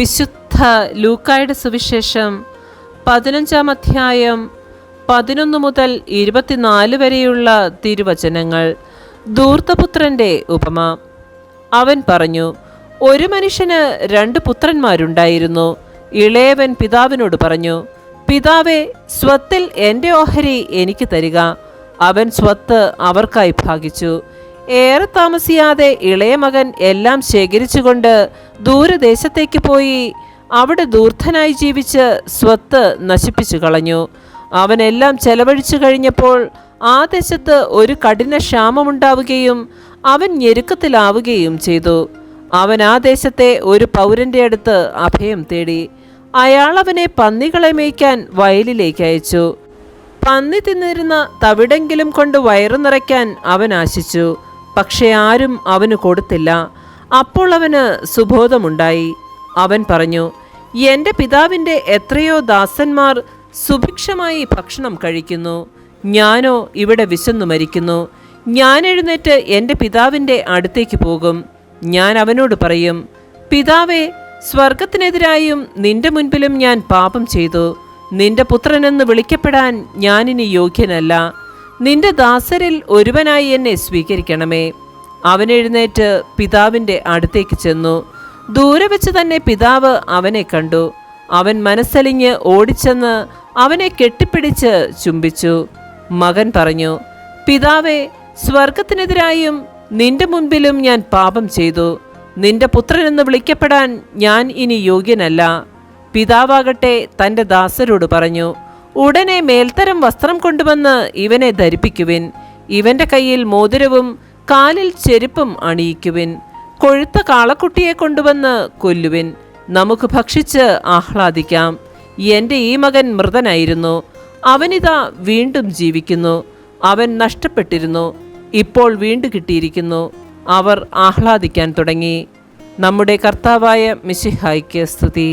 വിശുദ്ധ ലൂക്കായുടെ സുവിശേഷം 15-ാം അധ്യായം 11 മുതൽ 24 വരെയുള്ള തിരുവചനങ്ങൾ. ധൂർത്തപുത്രന്റെ ഉപമ. അവൻ പറഞ്ഞു, ഒരു മനുഷ്യന് 2 പുത്രന്മാരുണ്ടായിരുന്നു. ഇളയവൻ പിതാവിനോട് പറഞ്ഞു, പിതാവേ, സ്വത്തിൽ എൻ്റെ ഓഹരി എനിക്ക് തരിക. അവൻ സ്വത്ത് അവർക്കായി ഭാഗിച്ചു. ഏറെ താമസിയാതെ ഇളയ മകൻ എല്ലാം ശേഖരിച്ചുകൊണ്ട് ദൂരദേശത്തേക്ക് പോയി അവിടെ ധൂർത്തനായി ജീവിച്ച് സ്വത്ത് നശിപ്പിച്ചു കളഞ്ഞു. അവനെല്ലാം ചെലവഴിച്ചു കഴിഞ്ഞപ്പോൾ ആ ദേശത്ത് ഒരു കഠിന ക്ഷാമമുണ്ടാവുകയും അവൻ ഞെരുക്കത്തിലാവുകയും ചെയ്തു. അവൻ ആ ദേശത്തെ ഒരു പൗരന്റെ അടുത്ത് അഭയം തേടി. അയാൾ അവനെ പന്നികളെ മേയ്ക്കാൻ വയലിലേക്ക് അയച്ചു. പന്നി തിന്നിരുന്ന തവിടെങ്കിലും കൊണ്ട് വയറു നിറയ്ക്കാൻ അവൻ ആശിച്ചു. പക്ഷെ ആരും അവന് കൊടുത്തില്ല. അപ്പോൾ അവന് സുബോധമുണ്ടായി. അവൻ പറഞ്ഞു, എൻ്റെ പിതാവിൻ്റെ എത്രയോ ദാസന്മാർ സുഭിക്ഷമായി ഭക്ഷണം കഴിക്കുന്നു, ഞാനോ ഇവിടെ വിശന്നു മരിക്കുന്നു. ഞാൻ എഴുന്നേറ്റ് എൻ്റെ പിതാവിൻ്റെ അടുത്തേക്ക് പോകും. ഞാൻ അവനോട് പറയും, പിതാവേ, സ്വർഗത്തിനെതിരായും നിന്റെ മുൻപിലും ഞാൻ പാപം ചെയ്തു. നിന്റെ പുത്രനെന്ന് വിളിക്കപ്പെടാൻ ഞാനിനി യോഗ്യനല്ല. നിന്റെ ദാസരിൽ ഒരുവനായി എന്നെ സ്വീകരിക്കണമേ. അവൻ എഴുന്നേറ്റ് പിതാവിൻ്റെ അടുത്തേക്ക് ചെന്നു. ദൂരെ വെച്ച് തന്നെ പിതാവ് അവനെ കണ്ടു. അവൻ മനസ്സലിഞ്ഞ് ഓടിച്ചെന്ന് അവനെ കെട്ടിപ്പിടിച്ച് ചുംബിച്ചു. മകൻ പറഞ്ഞു, പിതാവേ, സ്വർഗത്തിനെതിരായും നിന്റെ മുൻപിലും ഞാൻ പാപം ചെയ്തു. നിന്റെ പുത്രനെന്ന് വിളിക്കപ്പെടാൻ ഞാൻ ഇനി യോഗ്യനല്ല. പിതാവാകട്ടെ തൻ്റെ ദാസരോട് പറഞ്ഞു, ഉടനെ മേൽത്തരം വസ്ത്രം കൊണ്ടുവന്ന് ഇവനെ ധരിപ്പിക്കുവിൻ. ഇവൻ്റെ കയ്യിൽ മോതിരവും കാലിൽ ചെരുപ്പും അണിയിക്കുവിൻ. കൊഴുത്ത കാളക്കുട്ടിയെ കൊണ്ടുവന്ന് കൊല്ലുവിൻ. നമുക്ക് ഭക്ഷിച്ച് ആഹ്ലാദിക്കാം. എൻ്റെ ഈ മകൻ മൃതനായിരുന്നു, അവനിതാ വീണ്ടും ജീവിക്കുന്നു. അവൻ നഷ്ടപ്പെട്ടിരുന്നു, ഇപ്പോൾ വീണ്ടും കിട്ടിയിരിക്കുന്നു. അവർ ആഹ്ലാദിക്കാൻ തുടങ്ങി. നമ്മുടെ കർത്താവായ മിശിഹായ്ക്ക് സ്തുതി.